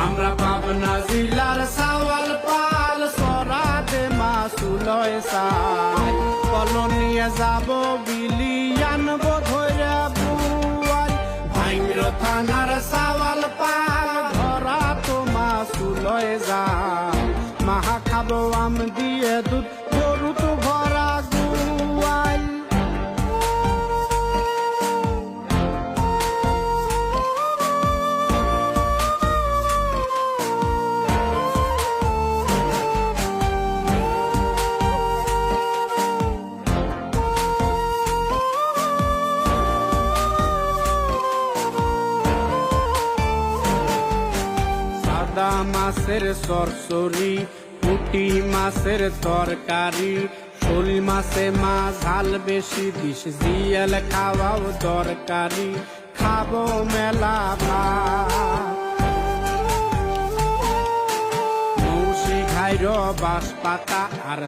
আমরা পাবনা জেলার সাওয়াল পাল সরাতে মাসুলয় সাই কলম নিয়ে যাব বিলিয়ান ধইরা বুয়াই ভাইমির থানার সাওয়াল পাল ধরা তো মাসুলয় যায় মাহা খাবো আম দিয়ে দুধ গরু তো ভরা গুয়াই সাদা মাছের সরসরি পুঁটি মাছের তরকারি শোল মাছে মা ঝাল বেশি বিষ জিয়াল খাওয়াও দরকারি খাবো মেলা ভাত মৌসি ঘাইর বাঁশ পাতা আর